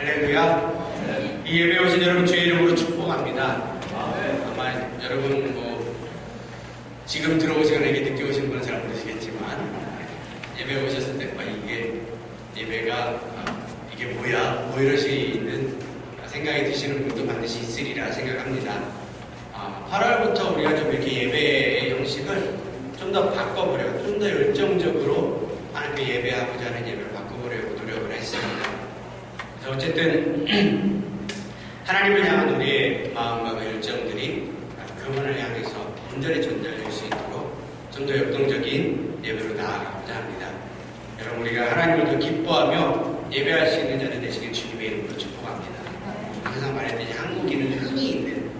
할렐루야. 이 예배 오신 여러분 주의 이름으로 축복합니다. 아마 여러분 지금 들어오시거나 이게 늦게 오신 분은 잘 모르시겠지만 예배 오셨을 때 이게 예배가 이게 뭐야? 뭐 이러시는 생각이 드시는 분도 반드시 있으리라 생각합니다. 8월부터 우리가 좀 이렇게 예배의 형식을 좀 더 바꿔보려고, 좀 더 열정적으로 하나님께 예배하고자 하는 예배를 바꿔보려고 노력을 했습니다. 그래서 어쨌든 하나님을 향한 우리의 마음과 열정들이 그분을 향해서 온전히 전달될 수 있도록 좀 더 역동적인 예배로 나아가고자 합니다. 여러분, 우리가 하나님을 더 기뻐하며 예배할 수 있는 자들 되시길 주님의 이름으로 축복합니다. 항상 말했듯이 한국인은 흥이 있는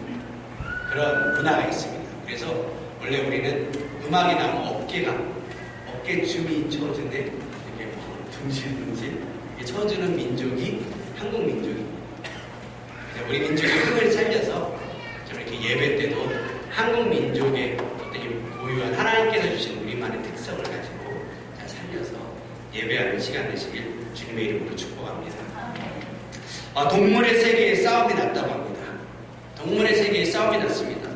그런 문화가 있습니다. 그래서 원래 우리는 음악이 나오면 어깨춤이 쳐주는 이렇게 둥실둥실 쳐주는 민족이 한국 민족입니다. 그래서 우리 민족의 흥을 살려서 좀 이렇게 예배 때도 한국 민족의 어떤 고유한 하나님께서 주신 우리만의 특성을 가지고 잘 살려서 예배하는 시간 되시길 주님의 이름으로 축복합니다. 동물의 세계에 싸움이 났다고 합니다. 동물의 세계에 싸움이 났습니다.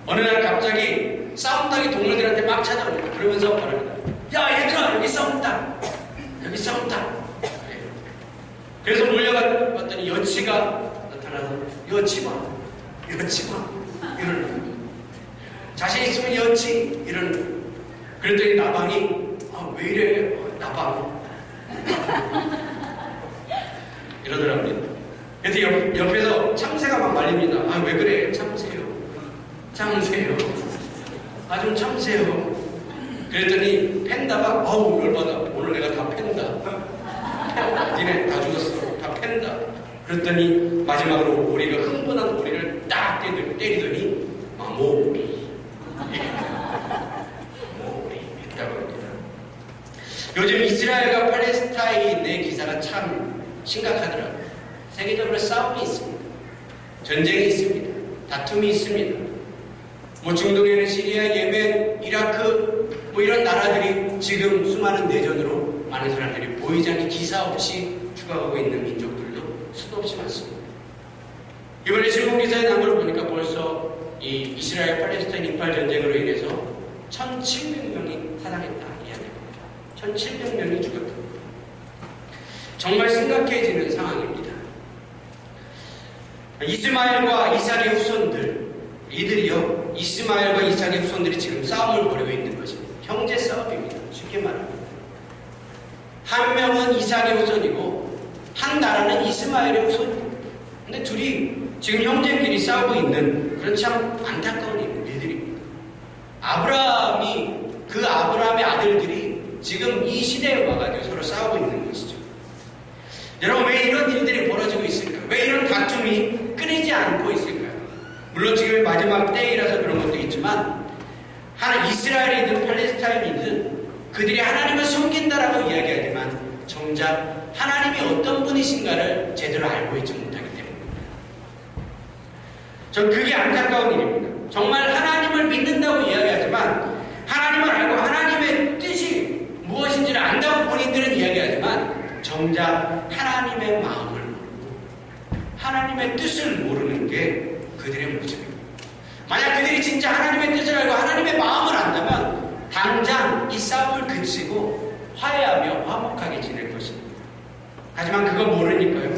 어느 날 갑자기 싸움닭이 동물들한테 막 찾아옵니다. 그러면서 말합니다. 야, 얘들아, 여기 싸움닭! 여기 싸움닭! 그래서 몰려갔더니 여치가 나타나서 여치마 이러는, 자신 있으면 여치 이러는. 그랬더니 나방이 왜 이래 나방 이러더랍니다. 그래서 옆에서 참새가 막 말립니다. 왜 그래 참새요 좀 참새요. 그랬더니 팬다가 열받아. 오늘 내가 다 팬다. 니네 다 죽었어. 다 팬다. 그랬더니 마지막으로 오리가 흥분한 오리를 딱 때리더니 모리 했다고 합니다. 요즘 이스라엘과 팔레스타인의 기사가 참 심각하더라고요. 세계적으로 싸움이 있습니다. 전쟁이 있습니다. 다툼이 있습니다. 중동에는 시리아, 예멘, 이라크 이런 나라들이 지금 수많은 내전으로 많은 사람들이 보이지 않게 기사 없이 죽어가고 있는 민족들도 수도 없이 많습니다. 이번에 신문 기사에 나온 걸 보니까 벌써 이 이스라엘 팔레스타인 인팔 전쟁으로 인해서 1,700명이 사망했다 이야기합니다. 1,700명이 죽었다. 정말 심각해지는 상황입니다. 이스마엘과 이삭의 후손들, 이스마엘과 이삭의 후손들이 지금 싸움을 벌이고 있는 것입니다. 형제 싸움입니다. 쉽게 말합니다. 한 명은 이삭의 후손이고 한 나라는 이스마엘의 후손입니다. 근데 둘이 지금 형제끼리 싸우고 있는 그런 참 안타까운 일들입니다. 아브라함의 아들들이 지금 이 시대에 와가지고 서로 싸우고 있는 것이죠. 여러분, 왜 이런 일들이 벌어지고 있을까요? 왜 이런 다툼이 끊이지 않고 있을까요? 물론 지금 마지막 때이라서 그런 것도 있지만 이스라엘이든 팔레스타인이든 그들이 하나님을 섬긴다라고 이야기하지만 정작 하나님이 어떤 분이신가를 제대로 알고 있지 못하기 때문입니다. 전 그게 안타까운 일입니다. 정말 하나님을 믿는다고 이야기하지만 하나님을 알고 하나님의 뜻이 무엇인지를 안다고 본인들은 이야기하지만 정작 하나님의 마음을 모르고 하나님의 뜻을 모르는 게 그들의 모습입니다. 만약 그들이 진짜 하나님의 뜻을 알고 하나님의 마음을 안다면 당장 이 싸움을 그치고 화해하며 화목하게 지낼 것입니다. 하지만 그거 모르니까요.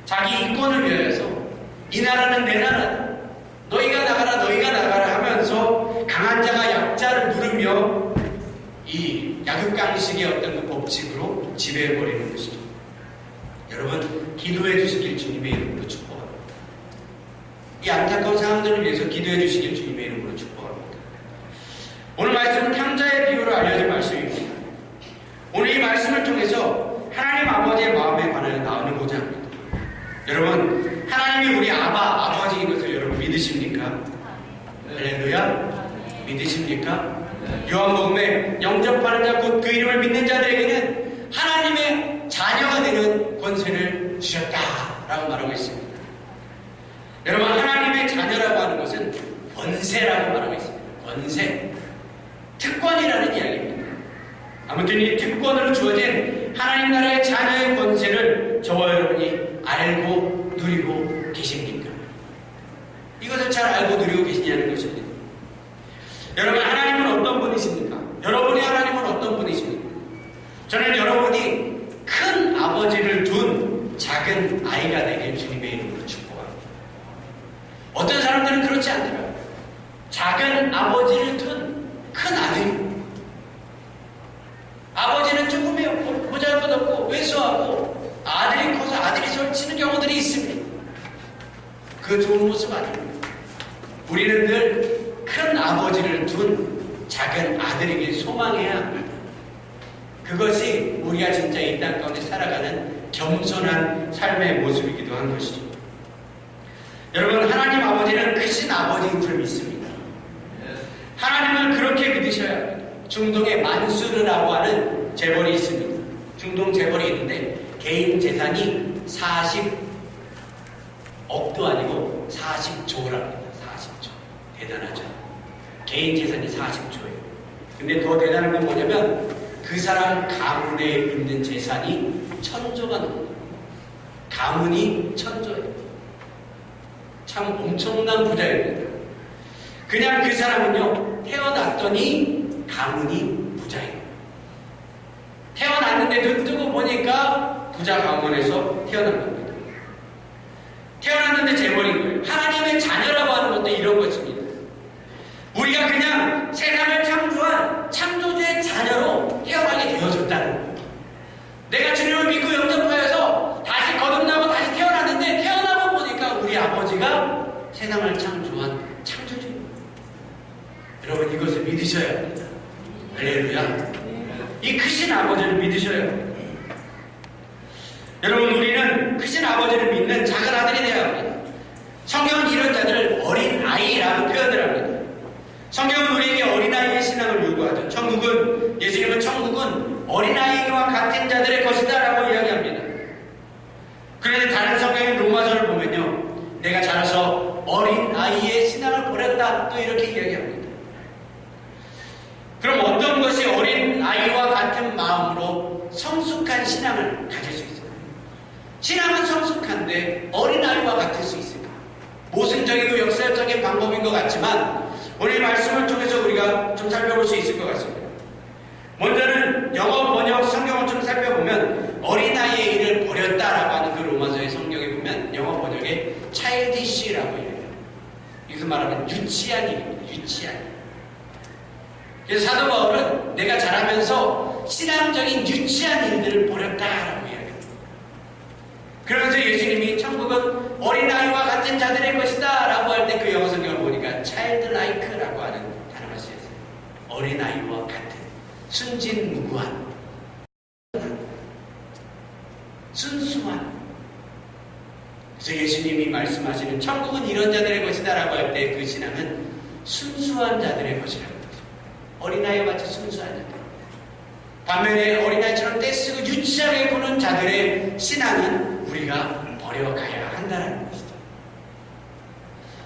자기 이권을 위하여서 이 나라는 내 나라다. 너희가 나가라 하면서 강한 자가 약자를 누르며 이 약육강식의 어떤 그 법칙으로 지배해버리는 것이죠. 여러분, 기도해 주시길 주님의 이름으로 축복합니다. 이 안타까운 상황들을 위해서 기도해 주시길 주님의 이름으로 축복합니다. 오늘 말씀은 탕자의 비유로 알려진 말씀입니다. 오늘 이 말씀을 통해서 하나님 아버지의 마음에 관하여 나누고자 합니다. 여러분, 하나님이 우리 아버지인 것을 여러분 믿으십니까? 할렐루야. 믿으십니까? 요한복음에 영접하는 자 곧 그 이름을 믿는 자들에게는 하나님의 자녀가 되는 권세를 주셨다라고 말하고 있습니다. 여러분, 하나님의 자녀라고 하는 것은 권세라고 말하고 있습니다. 권세, 특권이라는 이야기입니다. 아무튼 이 특권으로 주어진 하나님 나라의 자녀의 권세를 저와 여러분이 알고 누리고 계십니까? 이것을 잘 알고 누리고 계시냐는 것입니다. 여러분, 하나님은 어떤 분이십니까? 여러분의 하나님은 어떤 분이십니까? 저는 여러분이 큰 아버지를 둔 작은 아이가 되길 주님의 이름으로 축복합니다. 어떤 사람들은 그렇지 않더라고요. 작은 아버지를 둔 큰 아들. 아버지는 조금이요, 보잘것없고 왜소하고 아들이 커서 아들이 설치는 경우들이 있습니다. 그 좋은 모습 아닙니다. 우리는 늘 큰 아버지를 둔 작은 아들에게 소망해야 합니다. 그것이 우리가 진짜 이 땅 가운데 살아가는 겸손한 삶의 모습이기도 한 것이죠. 여러분, 하나님 아버지는 크신 아버지인 줄 믿습니다. 하나님을 그렇게 믿으셔야 합니다. 중동에 만수르라고 하는 재벌이 있습니다. 중동 재벌이 있는데 개인 재산이 40억도 아니고 40조랍니다. 40조. 대단하죠. 개인 재산이 40조예요. 근데 더 대단한 건 뭐냐면 그 사람 가문에 있는 재산이 1000조가 넘어요. 가문이 1000조예요. 참 엄청난 부자입니다. 그냥 그 사람은요, 태어났더니 가문이 부자예요. 태어났는데 눈 뜨고 보니까 부자 가문에서 태어난 겁니다. 태어났는데 재벌인 거예요. 하나님의 자녀라고 하는 것도 이런 것입니다. 우리가 그냥 세상을 창조한 창조주의 자녀로 태어나게 되어졌다는 거예요. 내가 주님을 믿고 영접하여서 다시 거듭나고 다시 태어났는데 태어나고 보니까 우리 아버지가 세상을 창조한 창조주입니다. 여러분, 이것을 믿으셔야 합니다. 할렐루야. 이 크신 아버지를 믿으셔야 합니다. 여러분, 우리는 크신 아버지를 믿는 작은 아들이 되어야 합니다. 성경은 이런 자들을 어린 아이라고 표현을 합니다. 성경은 우리에게 어린아이의 신앙을 요구하죠. 예수님은 천국은 어린아이와 같은 자들의 것이다 라고 이야기합니다. 그런데 다른 성경인 로마서를 보면요, 내가 자라서 어린아이의 신앙을 버렸다 또 이렇게 이야기합니다. 그럼 어떤 것이 어린아이와 같은 마음으로 성숙한 신앙을 가질 수 있을까요? 신앙은 성숙한데 어린아이와 같을 수 있을까? 모순적이고 역설적인 방법인 것 같지만 오늘 말씀을 통해서 우리가 좀 살펴볼 수 있을 것 같습니다. 먼저는 영어 번역 성경을 좀 살펴보면 어린아이의 일을 버렸다라고 하는 그 로마서의 성경에 보면 영어 번역에 childish라고 해요. 이것을 말하면 유치한 일입니다. 유치한 일. 그래서 사도 바울은 내가 자라면서 신앙적인 유치한 일들을 버렸다라고 이야기합니다. 그러면서 예수님이 천국은 어린아이와 같은 자들의 것이다 라고 할 때 그 영어 성경을 보니까 childlike라고 하는 단어가 쓰였어요. 어린아이와 같은, 순진무구한, 순수한. 그래서 예수님이 말씀하시는 천국은 이런 자들의 것이다 라고 할 때 그 신앙은 순수한 자들의 것이라고 합니다. 어린아이와 같이 순수한 자들. 반면에 어린아이처럼 떼쓰고 유치하게 구는 자들의 신앙은 우리가 버려가야 한다는 것이죠.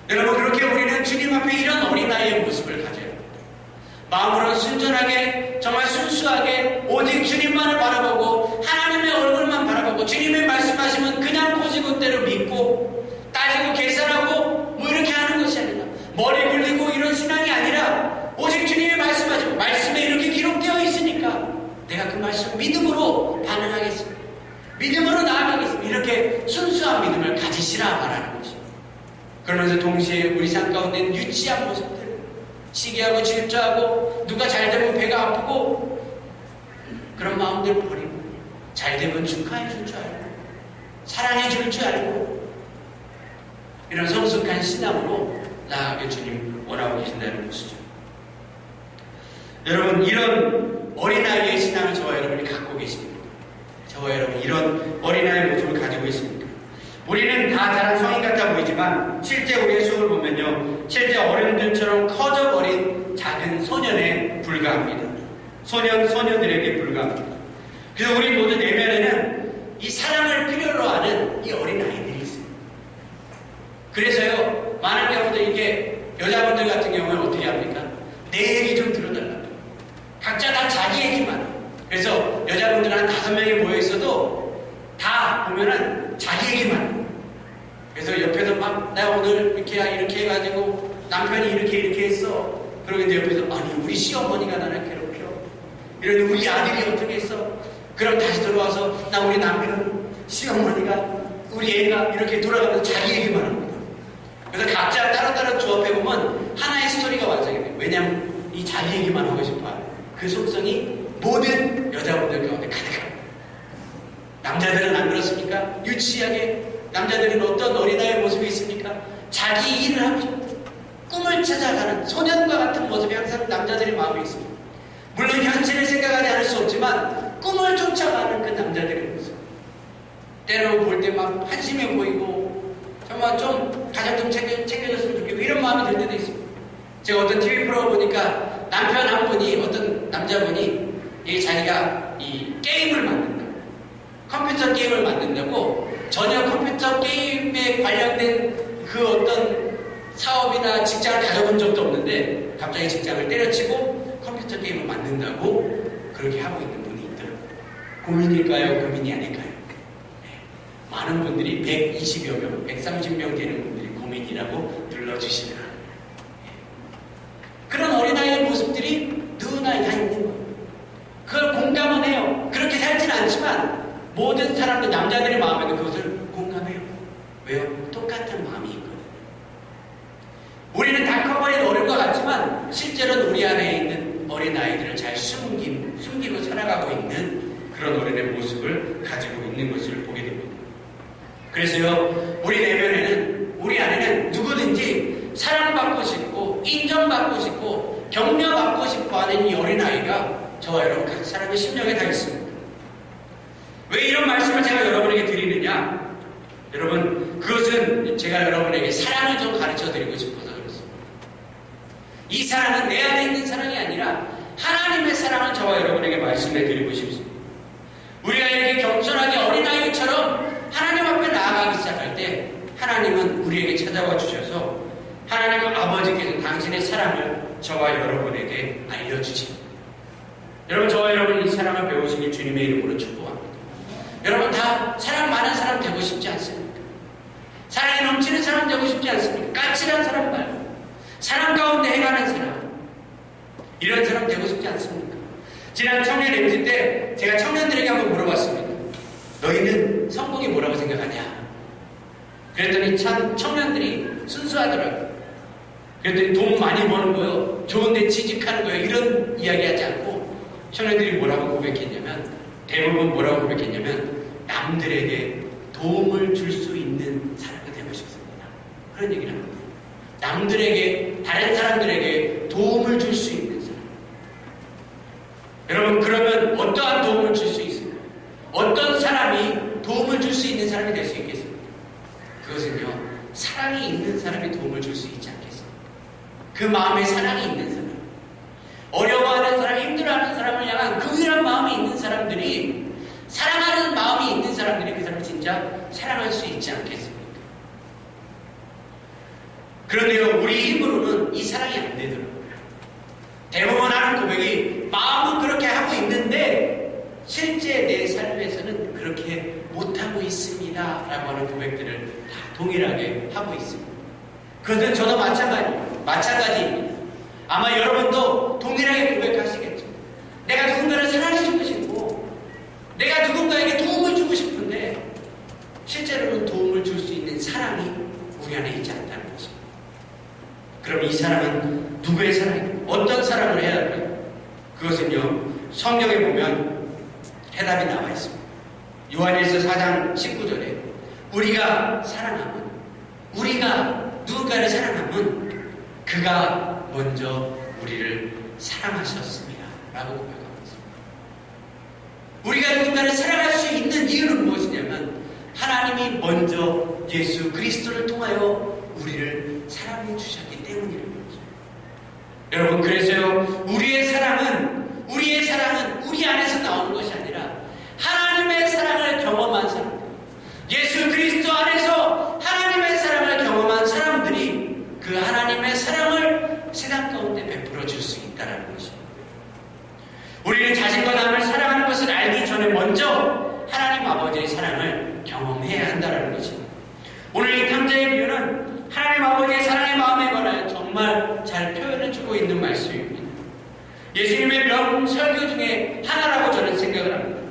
여러분, 그렇게 우리는 주님 앞에 이런 어린아이의 모습을 가져야 합니다. 마음으로 순전하게, 정말 순수하게 오직 주님만을 바라보고 하나님의 얼굴만 바라보고 주님의 말씀하시면 그냥 고지고대로 믿고 따지고 계산하고 뭐 이렇게 하는 것이 아니라 머리 굴리고 이런 신앙이 아니라 오직 주님이 말씀하시고 말씀에 이렇게 기록되어 있으니까 내가 그 말씀 믿음으로 반응하겠습니다. 믿음으로 나아가겠습니다. 이렇게 순수한 믿음을 가지시라 말하는 것입니다. 그러면서 동시에 우리 삶 가운데는 유치한 모습들, 시기하고 질투하고 누가 잘되면 배가 아프고 그런 마음들 버리고 잘되면 축하해 줄 줄 알고 사랑해 줄 줄 알고 이런 성숙한 신앙으로 나아가게 주님 원하고 계신다는 것이죠. 여러분, 이런 어린아이의 신앙을 저와 여러분이 갖고 계십니까? 저와 여러분 이런 어린아이의 모습을 가지고 있습니까? 우리는 다 자란 성인 같아 보이지만 실제 우리의 속을 보면요, 실제 어른들처럼 커져버린 작은 소년에 불과합니다. 소녀들에게 불과합니다. 그래서 우리 모두 내면에는 이 사랑을 필요로 하는 이 어린아이들이 있습니다. 그래서요, 많은 경우도 이게 여자분들 같은 경우는 어떻게 합니까? 내 얘기 좀 들어달라고. 각자 다 자기 얘기만 해요. 그래서 여자분들 한 5명이 모여있어도 다 보면 보면은 자기 얘기만. 그래서 옆에서 막 나 오늘 이렇게 해가지고 남편이 이렇게 했어. 그러고 이제 옆에서 아니 우리 시어머니가 나를 괴롭혀. 이러니 우리 아들이 어떻게 했어. 그럼 다시 들어와서 나 우리 남편, 시어머니가, 우리 애가 이렇게 돌아가면서 자기 얘기만 합니다. 그래서 각자 따로따로 조합해보면 하나의 스토리가 완성이 돼요. 왜냐하면 이 자기 얘기만 하고 싶어요. 그 속성이 모든 여자분들 가운데 가득합니다. 남자들은 안 그렇습니까? 유치하게 남자들은 어떤 어린아이의 모습이 있습니까? 자기 일을 하고 싶다. 꿈을 찾아가는 소년과 같은 모습이 항상 남자들의 마음에 있습니다. 물론 현실을 생각하지 않을 수 없지만 꿈을 쫓아가는 그 남자들의 모습. 때로 볼 때 막 한심해 보이고 정말 좀 가장 좀 챙겨줬으면 좋겠고 이런 마음이 들 때도 있습니다. 제가 어떤 TV 프로 보니까 남편 한 분이 어떤 남자분이 자기가 이 게임을 만든다고 컴퓨터 게임을 만든다고 전혀 컴퓨터 게임에 관련된 그 어떤 사업이나 직장을 가져본 적도 없는데 갑자기 직장을 때려치고 컴퓨터 게임을 만든다고 그렇게 하고 있는 분이 있더라고요. 고민일까요? 고민이 아닐까요? 네. 많은 분들이 120여 명, 130명 되는 분들이 고민이라고 눌러주시더라고요. 네. 그런 어린아이의 모습들이 누구나 다 있는 거예요. 그걸 공감은 해요. 그렇게 살진 않지만 모든 사람들, 남자들의 마음에도 그것을 공감해요. 왜요? 똑같은 마음이 있거든요. 우리는 다 커버린 어른과 같지만 실제로는 우리 안에 있는 어린아이들을 잘 숨기고 살아가고 있는 그런 어른의 모습을 가지고 있는 것을 보게 됩니다. 그래서요, 우리 내면에는, 우리 안에는 누구든지 사랑받고 싶고 인정받고 싶고 격려받고 싶어 하는 이 어린아이가 저와 여러분 각 사람의 심령에 다 있습니다. 왜 이런 말씀을 제가 여러분에게 드리느냐? 여러분, 그것은 제가 여러분에게 사랑을 좀 가르쳐 드리고 싶어서 그렇습니다. 이 사랑은 내 안에 있는 사랑이 아니라 하나님의 사랑을 저와 여러분에게 말씀해 드리고 싶습니다. 우리가 이렇게 겸손하게 어린아이처럼 하나님 앞에 나아가기 시작할 때 하나님은 우리에게 찾아와 주셔서 하나님 아버지께서 당신의 사랑을 저와 여러분에게 알려주십니다. 여러분, 저와 여러분 이 사랑을 배우시길 주님의 이름으로 축복합니다. 여러분 다 사랑 많은 사람 되고 싶지 않습니까? 사랑이 넘치는 사람 되고 싶지 않습니까? 까칠한 사람 말고 사랑 가운데 행하는 사람, 이런 사람 되고 싶지 않습니까? 지난 청년 MT 때 제가 청년들에게 한번 물어봤습니다. 너희는 성공이 뭐라고 생각하냐? 그랬더니 참 청년들이 순수하더라고요. 그랬더니 돈 많이 버는 거요, 좋은데 취직하는 거요, 이런 이야기 하지 않고 청년들이 뭐라고 고백했냐면, 대부분 뭐라고 고백했냐면 남들에게 도움을 줄 수 있는 사람이 되고 싶습니다. 그런 얘기를 합니다. 남들에게, 다른 사람들에게 도움을 줄 수 있는 사람. 여러분, 그러면 어떠한 도움을 줄 수 있을까요? 어떤 사람이 도움을 줄 수 있는 사람이 될 수 있겠습니까? 그것은요, 사랑이 있는 사람이 도움을 줄 수 있지 않겠습니까? 그 마음에 사랑이 있는 사람, 어려워하는 사람, 힘들어하는 사람을 향한 긍휼한 마음이 있는 사람들이, 사랑하는 마음이 있는 사람들이 그 사람을 진짜 사랑할 수 있지 않겠습니까? 그런데요, 우리 힘으로는 이 사랑이 안 되더라고요. 대부분 하는 고백이 마음은 그렇게 하고 있는데 실제 내 삶에서는 그렇게 못하고 있습니다 라고 하는 고백들을 다 동일하게 하고 있습니다. 그것은 저도 마찬가지입니다. 아마 여러분도 동일하게 고백하시겠죠. 내가 누군가를 사랑해주고 싶고 내가 누군가에게 도움을 주고 싶은데 실제로는 도움을 줄 수 있는 사랑이 우리 안에 있지 않다는 것입니다. 그럼 이 사랑은 누구의 사랑입니까? 어떤 사랑을 해야 할까요? 그것은요, 성경에 보면 해답이 나와 있습니다. 요한일서 4장 19절에 우리가 누군가를 사랑하면 그가 먼저 우리를 사랑하셨습니다 라고 고백하고 있습니다. 우리가 누군가를 사랑할 수 있는 이유는 무엇이냐면 하나님이 먼저 예수 그리스도를 통하여 우리를 사랑해 주셨기 때문이라는 거죠. 여러분, 그래서요, 우리의 사랑은 우리 안에서 나오는 것이 아니라 하나님의 사랑을 경험한 사람, 예수 그리스도 안에서 하나님의 사랑을 경험한 사람들이 그 하나님의 사랑을 세상 가운데 베풀어 줄 수 있다는 것입니다. 우리는 자신과 남을 사랑하는 것을 알기 전에 먼저 하나님 아버지의 사랑을 경험해야 해야 한다는 것입니다. 오늘 이 탕자의 비유는 하나님 아버지의 사랑의 마음에 관하여 정말 잘 표현해주고 있는 말씀입니다. 예수님의 명설교 중에 하나라고 저는 생각을 합니다.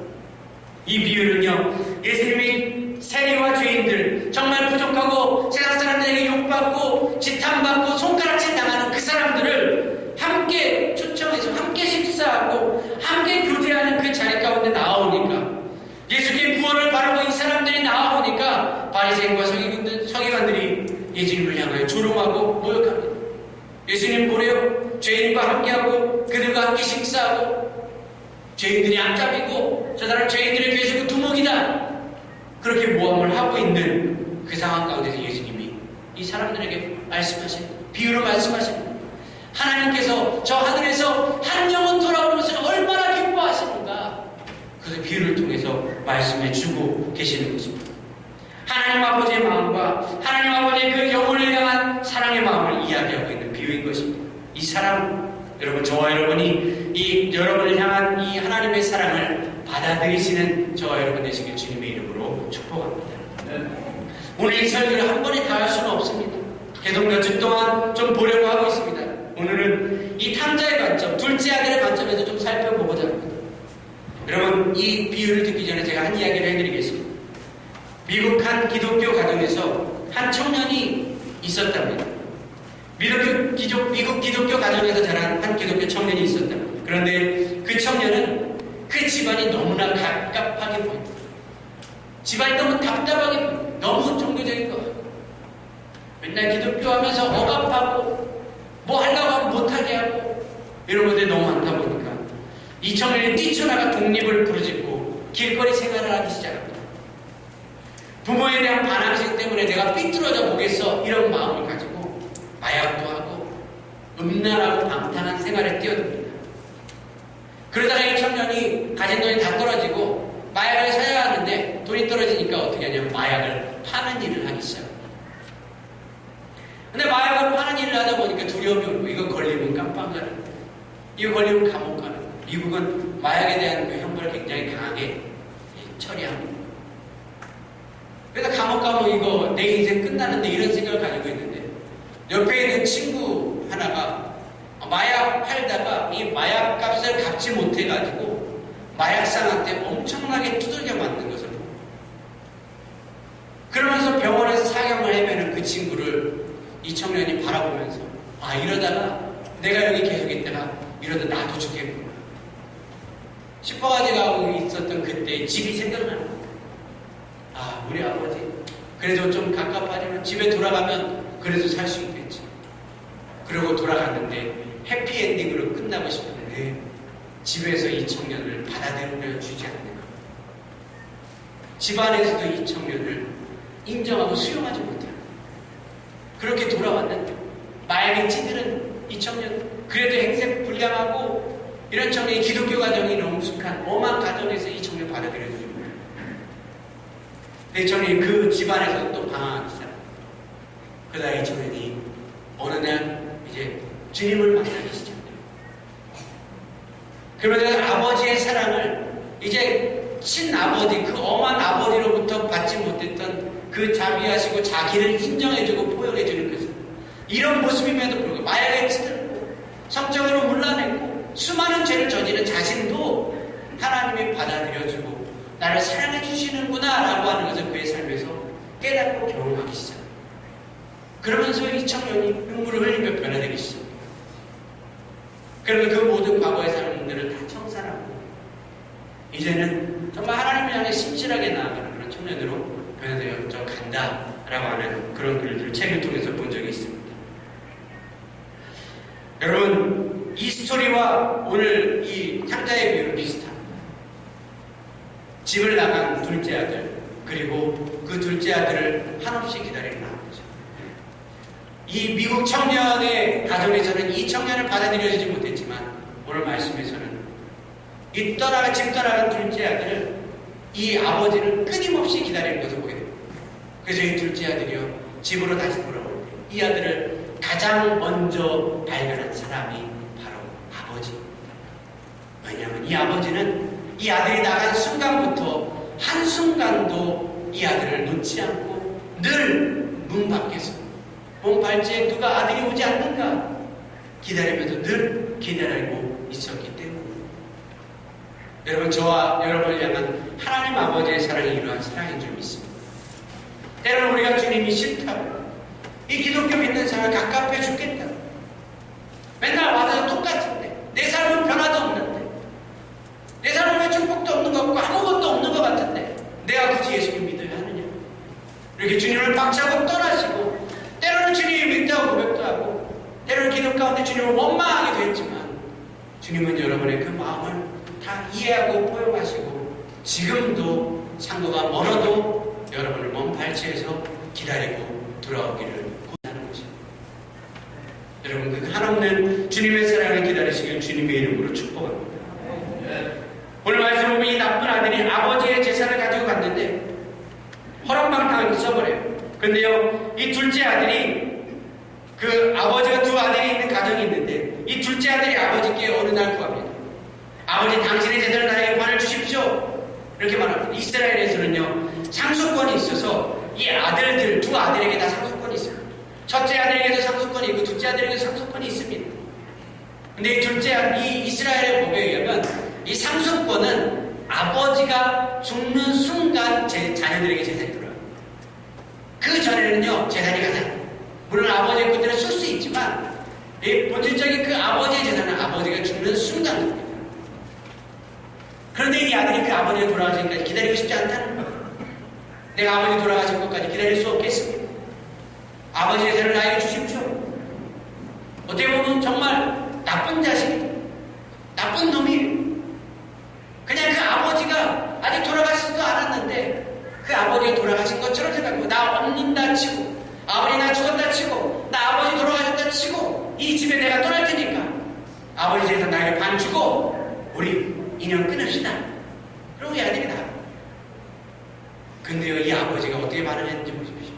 이 비유는요, 예수님이 세리와 죄인들, 정말 부족하고 세상 사람들에게 욕받고 지탄받고 손가락질 당하는 그 사람들을 함께 초청해서 함께 식사하고 함께 교제하는 그 자리 가운데 나오니까, 예수님의 구원을 바라고 이 사람들이 나오니까 바리새인과 서기관들이 예수님을 향하여 조롱하고 모욕합니다. 예수님 보래요. 죄인과 함께하고 그들과 함께 식사하고 죄인들이 앞잡이고 저 사람 죄인들의 괴수고 두목이다. 그렇게 모함을 하고 있는 그 상황 가운데서 예수님이 이 사람들에게 말씀하신, 비유로 말씀하신, 하나님께서 저 하늘에서 한 영혼 돌아오는 것을 얼마나 기뻐하시는가, 그래서 비유를 통해서 말씀해 주고 계시는 것입니다. 하나님 아버지의 마음과 하나님 아버지의 그 영혼을 향한 사랑의 마음을 이야기하고 있는 비유인 것입니다. 이 사랑, 여러분, 저와 여러분이 이 여러분을 향한 이 하나님의 사랑을 받아들이시는 저와 여러분 되시길 주님의 이름으로 축복합니다. 오늘 이 설교를 한 번에 다 할 수는 없습니다. 계속 몇 주 동안 좀 보려고 하고 있습니다. 오늘은 이 탕자의 관점, 둘째 아들의 관점에서 좀 살펴보고자 합니다. 여러분, 이 비유를 듣기 전에 제가 한 이야기를 해드리겠습니다. 미국 한 기독교 가정에서 한 청년이 있었답니다. 미국 기독교 가정에서 자란 한 기독교 청년이 있었답니다. 그런데 그 청년은 그 집안이 너무나 갑갑하게 보입니다. 집안이 너무 답답하게 보입니다. 너무 종교적인 것 같고, 맨날 기독교 하면서 억압하고 뭐 하려고 하면 못하게 하고 이런 것들이 너무 많다 보니까 이 청년이 뛰쳐나가 독립을 부르짖고 길거리 생활을 하기 시작합니다. 부모에 대한 반항심 때문에 내가 삐뚤어져 보겠어, 이런 마음을 가지고 마약도 하고 음란하고 방탕한 생활에 뛰어듭니다. 그러다가 이 청년이 가진 돈이 다 떨어지고 마약을 사야 하는데 돈이 떨어지니까 어떻게 하냐면 마약을 파는 일을 하기 시작합니다. 근데 마약을 파는 일을 하다 보니까 두려움이 오고, 이거 걸리면 깜빵 가는, 이거 걸리면 감옥 가는, 미국은 마약에 대한 그 형벌을 굉장히 강하게 처리합니다. 그래서 감옥 가면 이거 내 인생 끝나는데, 이런 생각을 가지고 있는데, 옆에 있는 친구 하나가 마약 팔다가 이 마약 값을 갚지 못해가지고 마약상한테 엄청나게 두들겨 맞는 것을 보고, 그러면서 병원에서 사경을 헤매는 그 친구를 이 청년이 바라보면서, 아, 이러다가 내가 여기 계속 있다가 이러다 나도 죽겠구나 싶어가지고 하고 있었던 그때 집이 생각나는 거예요. 아, 우리 아버지 그래도 좀 갑갑하지만 집에 돌아가면 그래도 살 수 있겠지. 그러고 돌아갔는데 해피엔딩으로 끝나고 싶은데 집에서 이 청년을 받아들여 주지 않는 거예요. 집안에서도 이 청년을 인정하고 수용하지 못해요. 그렇게 돌아왔는데 마약에 찌들은 이 청년, 그래도 행색 불량하고 이런 청년이 기독교 가정이 능숙한 엄한 가정에서 이 청년 받아들여 주는 거예요. 이 청년이 그 집안에서 또 방황하기 시작합니다. 그러다 이 청년이 어느 날 이제 주님을 만나기 시작해요. 그러면서 아버지의 사랑을 이제 친아버지, 그 엄한 아버지로부터 받지 못했던 그 자비하시고 자기를 인정해주고 포용해주는 것을, 이런 모습임에도 불구하고 마약에 찌들고 성적으로 물러냈고 수많은 죄를 저지른 자신도 하나님이 받아들여주고 나를 사랑해 주시는구나 라고 하는 것을 그의 삶에서 깨닫고 경험하기 시작합니다. 그러면서 이 청년이 눈물을 흘리며 변화되기 시작합니다. 그러면 그 모든 과거의 사람들을 다 청산하고 이제는 정말 하나님을 향해 신실하게 나아가는 그런 청년으로 변화되어 간다라고 하는 그런 글들을 책을 통해서 본 적이 있습니다. 여러분, 이 스토리와 오늘 이 탕자의 비유는 비슷합니다. 집을 나간 둘째 아들, 그리고 그 둘째 아들을 한없이 기다리는 아버지. 이 미국 청년의 가정에서는 이 청년을 받아들여주지 못했지만 오늘 말씀에서는 이 집 떠나간 둘째 아들을 이 아버지는 끊임없이 기다리는 것을 보게 됩니다. 그래서 이 둘째 아들이요, 집으로 다시 돌아올 때 이 아들을 가장 먼저 발견한 사람이 바로 아버지입니다. 왜냐하면 이 아버지는 이 아들이 나간 순간부터 한순간도 이 아들을 놓지 않고 늘 문 밖에서 문 발치에 누가 아들이 오지 않는가 기다리면서 늘 기다리고 있었기 때문입니다. 여러분, 저와 여러분을 향한 하나님 아버지의 사랑이 이러한 사랑인 줄 믿습니다. 때로는 우리가 주님이 싫다고, 이 기독교 믿는 사람 갑갑해 죽겠다고, 맨날 와서 똑같은데 내 삶은 변화도 없는데, 내 삶은 축복도 없는 것 같고 아무것도 없는 것 같은데 내가 굳이 예수님 믿어야 하느냐, 이렇게 주님을 박차고 떠나시고, 때로는 주님이 믿다고 고백도 하고, 때로는 기도 가운데 주님을 원망하기도 했지만, 주님은 여러분의 그 마음을 다 이해하고 포용하시고 지금도 상도가 멀어도 여러분을 먼 발치에서 기다리고 돌아오기를 고하는 것입니다. 여러분, 그 한없는 주님의 사랑을 기다리시길 주님의 이름으로 축복합니다. 오늘 말씀 보면 이 나쁜 아들이 아버지의 재산을 가지고 갔는데 허랑방탕하게 써버려요. 그런데요, 이 둘째 아들이, 그 아버지가 두 아들이 있는 가정이 있는데 이 둘째 아들이 아버지께 어느 날 구합니다. 아버지, 당신의 재산을 나에게 반을 주십시오. 이렇게 말합니다. 이스라엘에서는요, 상속권이 있어서 이 아들들, 두 아들에게 다 상속권이 있어요. 첫째 아들에게도 상속권이 있고 둘째 아들에게도 상속권이 있습니다. 근데 이 이스라엘의 법에 의하면 이 상속권은 아버지가 죽는 순간 자녀들에게 재산이 들어요. 그 전에는요, 재산이 가지 않아요. 물론 아버지의 것들을 쓸 수 있지만 이 본질적인 그 아버지의 재산은 아버지가 죽는 순간 됩니다. 그런데 이 아들이 그 아버지가 돌아가시기까지 기다리고 싶지 않다는 거예요. 내가 아버지 돌아가실 것까지 기다릴 수 없겠습니다. 아버지의 재산을 나에게 주십시오. 어떻게 보면 정말 나쁜 자식이다, 나쁜 놈이에요. 그냥 그 아버지가 아직 돌아가시지도 않았는데 그 아버지가 돌아가신 것처럼 생각하고, 나 없는다 치고, 아버지 나 죽었다 치고, 나 아버지 돌아가셨다 치고, 이 집에 내가 떠날 테니까 아버지 재산 나에게 반 주고 우리 인연 끊읍시다. 그러고 이 아들이 나가. 근데요, 이 아버지가 어떻게 반응했는지 보십시오.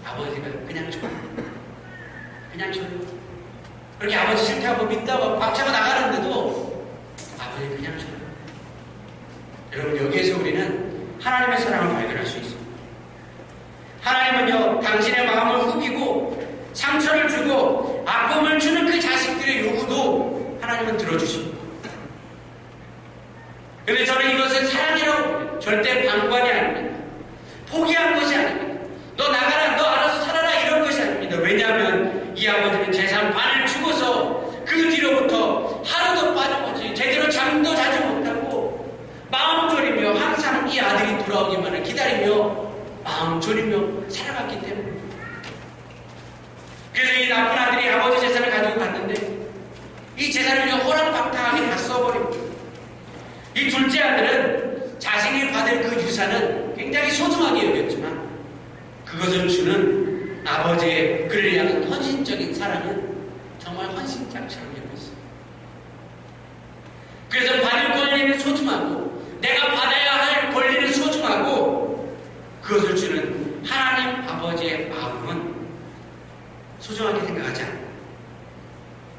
아버지가 그냥 줘요. 그냥 줘요. 그렇게 아버지 싫다고 믿다고 박차고 나가는데도 아버지 그냥 줘요. 여러분, 여기에서 우리는 하나님의 사랑을 발견할 수 있습니다. 하나님은요, 당신의 마음을 후비고 상처를 주고 아픔을 주는 그 자식들의 요구도 하나님은 들어주십니다. 그런데 저는 이것을 사랑이라고 봅니다. 절대 방관이 아닙니다. 포기한 것이 아닙니다. 너 나가라, 너 알아서 살아라, 이런 것이 아닙니다. 왜냐하면 이 아버지는 재산 반을 주고서 그 뒤로부터 하루도 빠짐없이 제대로 잠도 자지 못하고 마음 졸이며 항상 이 아들이 돌아오기만을 기다리며 마음 졸이며 살아갔기 때문입니다. 그래서 이 나쁜 아들이 아버지 재산을 가지고 갔는데 이 재산을 호랑방탕하게 다 써버립니다. 이 둘째 아들은 자신이 받을 그 유산은 굉장히 소중하게 여겼지만 그것을 주는 아버지의 그를 향한 헌신적인 사랑은 정말 헌신장처럼 여겼어요. 그래서 받을 권리는 소중하고 내가 받아야 할 권리는 소중하고 그것을 주는 하나님 아버지의 마음은 소중하게 생각하지 않아요.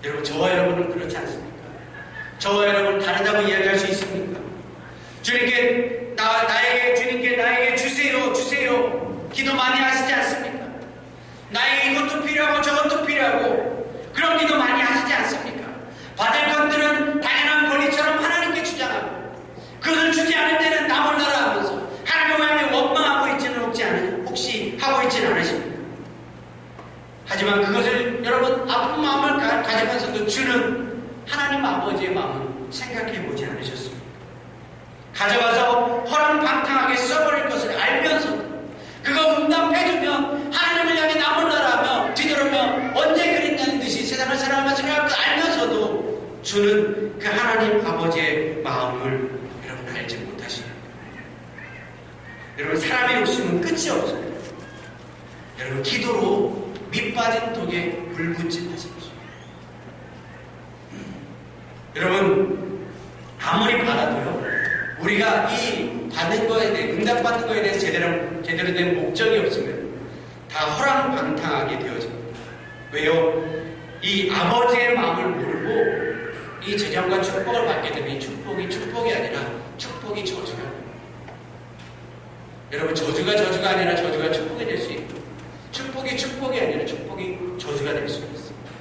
여러분, 저와 여러분은 그렇지 않습니까? 저와 여러분은 다르다고 이야기할 수 있습니까? 주님께 주님께 나에게 주세요, 주세요. 기도 많이 하시지 않습니까? 나에게 이것도 필요하고 저것도 필요하고 그런 기도 많이 하시지 않습니까? 받을 것들은 당연한 권리처럼 하나님께 주장하고 그것을 주지 않을 때는 나 몰라라 하면서 하나님을 원망하고 있지는 혹시 하고 있지는 않으십니까? 하지만 그것을 여러분 아픈 마음을 가지면서도 주는 하나님 아버지의 마음은 생각해보지 않으셨습니까? 가져가서 허랑방탕하게 써버릴 것을 알면서도 그거 응답해주면 하나님을 향해 나 몰라라 하며 뒤돌으며 언제 그랬냐는 듯이 세상을 살아가면서 알면서도 주는 그 하나님 아버지의 마음을 여러분 알지 못하십니까? 여러분, 사람의 욕심은 끝이 없습니다. 여러분, 기도로 밑빠진 독에 물 붓지 마십시오. 여러분, 아무리 받아도요, 우리가 이 받는 거에 대해, 응답받는 거에 대해서 제대로 된 목적이 없으면 다 허랑방탕하게 되어집니다. 왜요? 이 아버지의 마음을 모르고 이 재정과 축복을 받게 되면 이 축복이 아니라 축복이 저주가. 여러분, 저주가 아니라 저주가 축복이 될 수 있고, 축복이 아니라 축복이 저주가 될 수 있습니다.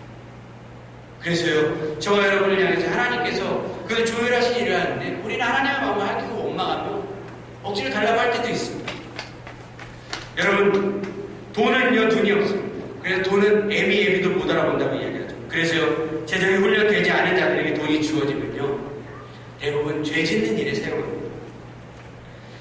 그래서요, 저와 여러분을 향해서 하나님께서 그 조율하신 일을 하는데, 우리는 하나님의 마음을 핥히고 원망하며 억지로 달라고 할 때도 있습니다. 여러분, 돈이 없습니다. 그래서 돈은 애비도 못 알아본다고 이야기하죠. 그래서요, 재정이 훈련되지 않은 자들에게 돈이 주어지면요, 대부분 죄 짓는 일에 사용합니다.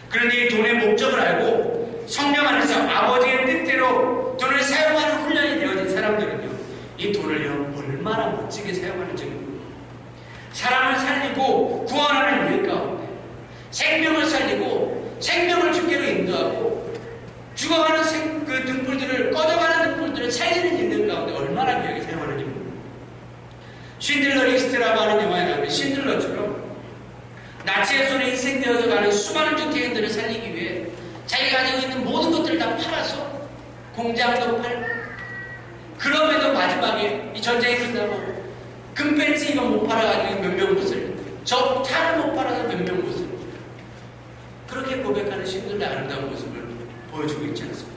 그런데 이 돈의 목적을 알고 성령 안에서 아버지의 뜻대로 돈을 사용하는 훈련이 되어진 사람들은요, 이 돈을요, 얼마나 멋지게 사용하는지 모릅니다. 사람을 살리고 구원하는 일 가운데 생명을 살리고 생명을 주께로 인도하고 죽어가는 그 등불들을, 꺼져가는 등불들을 살리는 일들 가운데 얼마나 귀하게 사용하는지 모릅니다. 쉰들러 리스트라고 하는 영화에 나오는 쉰들러처럼 나치의 손에 희생되어서 가는 수많은 유태인들을 살리기 위해 자기가 가지고 있는 모든 것들을 다 팔아서 공장도 팔고, 그럼에도 마지막에 이 전쟁이 끝나고 금배지 이거 못 팔아가지고 몇몇 곳을, 저 차를 못 팔아서 몇몇 곳을, 그렇게 고백하는 신들의 아름다운 모습을 보여주고 있지 않습니까?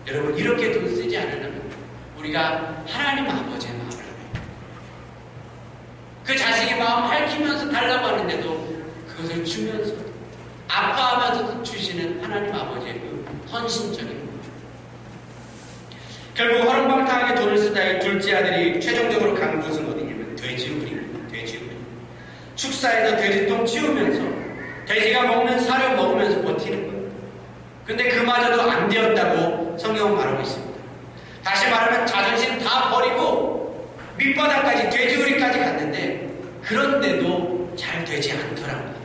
여러분, 이렇게 돈 쓰지 않으려면 우리가 하나님 아버지의 마음을 알아요. 그 자식의 마음 핥히면서 달라고 하는데도 그것을 주면서 아파하면서도 주시는 하나님 아버지의 그 헌신적인 마음. 결국 허름방탕하게 돈을 쓰다가 둘째 아들이 최종적으로 간 곳은 어디냐면 돼지우리입니다. 돼지우리. 축사에서 돼지똥 치우면서 돼지가 먹는 사료 먹으면서 버티는 거예요. 근데 그마저도 안 되었다고 성경은 말하고 있습니다. 다시 말하면 자존심 다 버리고 밑바닥까지, 돼지우리까지 갔는데 그런데도 잘 되지 않더라고요.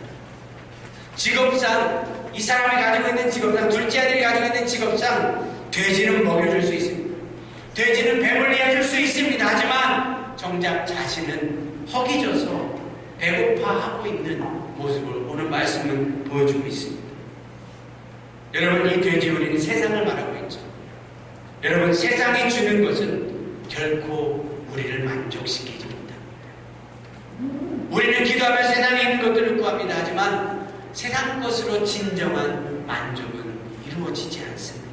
직업상, 이 사람이 가지고 있는 직업상, 둘째 아들이 가지고 있는 직업상 돼지는 먹여줄 수 있습니다. 돼지는 배불리해줄 수 있습니다. 하지만 정작 자신은 허기져서 배고파하고 있는 모습을 오늘 말씀은 보여주고 있습니다. 여러분, 이 돼지우리는 세상을 말하고 있죠. 여러분, 세상이 주는 것은 결코 우리를 만족시키지 못합니다. 우리는 기도하며 세상에 있는 것들을 구합니다. 하지만 세상 것으로 진정한 만족은 이루어지지 않습니다.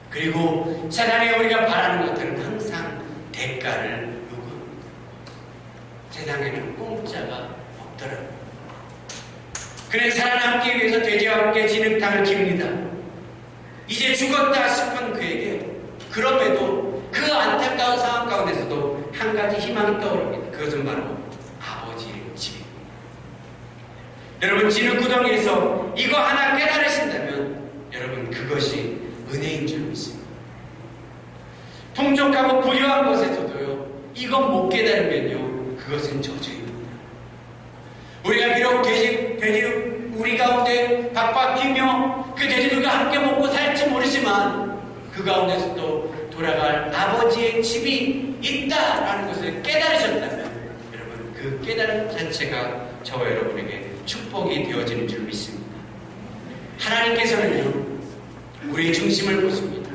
그리고 세상에 우리가 바라는 것들은 항상 대가를 요구합니다. 세상에는 공짜가 없더라고요. 그는 살아남기 위해서 돼지와 함께 진흙탕을 깁니다. 이제 죽었다 싶은 그에게 그럼에도 그 안타까운 상황 가운데서도 한 가지 희망이 떠오릅니다. 그것은 바로 아버지의 집입니다. 여러분, 진흙구덩이에서 이거 하나 깨달으신다면 여러분, 그것이 은혜인 줄 믿습니다. 풍족하고 부유한 곳에서도요, 이건 못 깨달으면요, 그것은 저주입니다. 우리가 비록 돼지 우리 가운데 박박히며 그 돼지들과 함께 먹고 살지 모르지만 그 가운데서도 돌아갈 아버지의 집이 있다라는 것을 깨달으셨다면 여러분, 그 깨달음 자체가 저와 여러분에게 축복이 되어지는 줄 믿습니다. 하나님께서는요, 우리의 중심을 보십니다.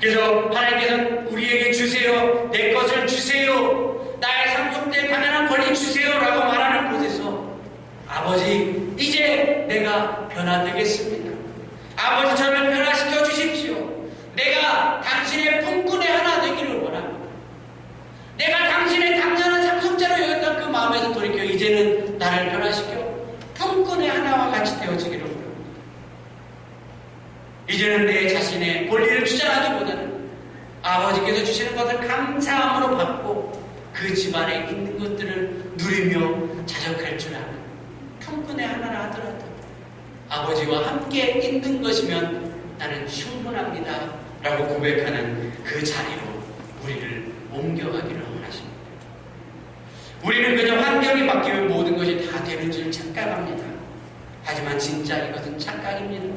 그래서 하나님께서는 우리에게 주세요, 내 것을 주세요, 나의 삶 속에 가난한 권리 주세요라고 말하는 곳에서 아버지, 이제 내가 변화되겠습니다. 아버지, 저를 변화시켜 주십시오. 내가 당신의 품꾼의 하나 되기를 원합니다. 내가 당신의 당연한 상속자로 여겼던 그 마음에서 돌이켜 이제는 나를 변화시켜 품꾼의 하나와 같이 되어지기를 원합니다. 이제는 내 자신의 권리를 주장하기보다는 아버지께서 주시는 것을 감사함으로 받고 그 집안에 있는 것들을 누리며 자적할 줄 아는 품꾼의 하나라 하더라도 아버지와 함께 있는 것이면 나는 충분합니다 라고 고백하는 그 자리로 우리를 옮겨가기를 원하십니다. 우리는 그저 환경이 바뀌면 모든 것이 다 되는 줄 착각합니다. 하지만 진짜 이것은 착각입니다.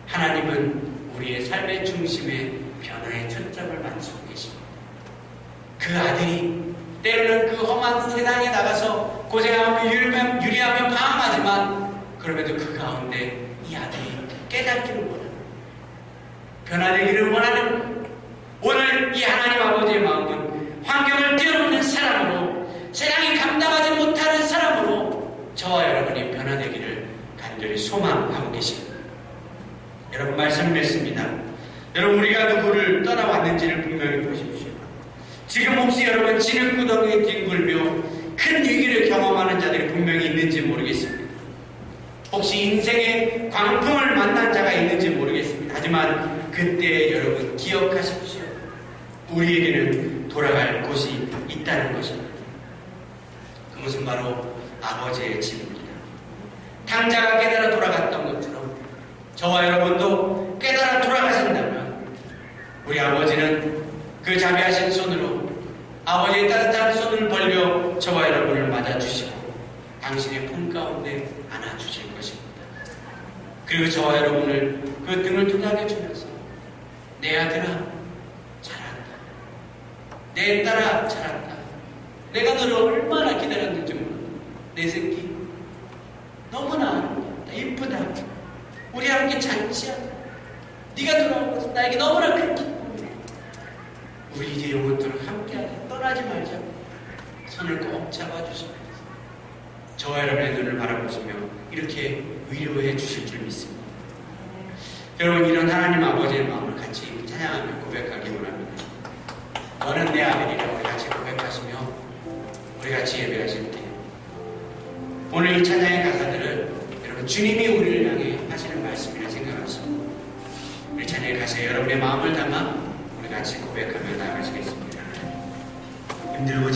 하나님은 우리의 삶의 중심에 변화의 초점을 맞추고 계십니다. 그 아들이 때로는 그 험한 세상에 나가서 고생하며 유리하며 방황하지만 그럼에도 그 가운데 이 아들이 깨닫기를 원하는, 변화되기를 원하는, 오늘 이 하나님 아버지의 마음은 환경을 뛰어넘는 사람으로, 세상이 감당하지 못하는 사람으로 저와 여러분이 변화되기를 간절히 소망합니다. 여러분 말씀 맺습니다. 여러분 우리가 누구를 떠나왔는지를 분명히 보십시오. 지금 혹시 여러분 진흙구덩이에 뒹굴며 큰 위기를 경험하는 자들이 분명히 있는지 모르겠습니다. 혹시 인생의 광풍을 만난 자가 있는지 모르겠습니다. 하지만 그때 여러분 기억하십시오. 우리에게는 돌아갈 곳이 있다는 것입니다. 그것은 바로 아버지의 집입니다. 탕자가 깨달아 돌아갔던 것처럼 저와 여러분도 깨달아 돌아가신다면 우리 아버지는 그 자비하신 손으로 아버지의 따뜻한 손을 벌려 저와 여러분을 맞아주시고 당신의 품 가운데 안아주실 것입니다. 그리고 저와 여러분을 그 등을 토닥여주면서 내 아들아 잘한다. 내 딸아 잘한다. 내가 너를 얼마나 기다렸는지 몰라. 내 새끼 너무나 아름답다. 이쁘다. 우리 함께 잔치하자. 네가 돌아온 것은 나에게 너무나 큰 기쁨이다. 우리 이제 영원토록 함께하자. 떠나지 말자. 손을 꼭 잡아주시면서 저와 여러분의 눈을 바라보시며 이렇게 위로해 주실 줄 믿습니다. 여러분 이런 하나님 아버지의 마음을 같이 찬양하며 고백하기 원합니다. 너는 내 아들이라 우리 같이 고백하시며 우리 같이 예배하실 때 오늘 이 찬양의 가사들을 여러분 주님이 우리를 향해 하시는 말씀이라 생각하시고 우리 찬양의 가사에 여러분의 마음을 담아 우리 같이 고백하며 나아가시겠습니다. 힘들고